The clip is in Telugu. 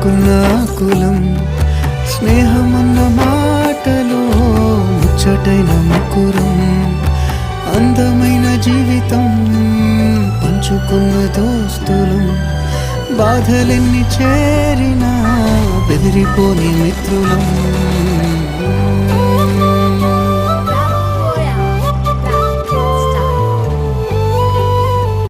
పంచుకున్న కులం స్నేహమన్న మాటలో ముచ్చటైన ముకురం అందమైన జీవితం పంచుకున్న దోస్తులం బాధలెన్ని చేరినా బెదిరిపోని మిత్రులం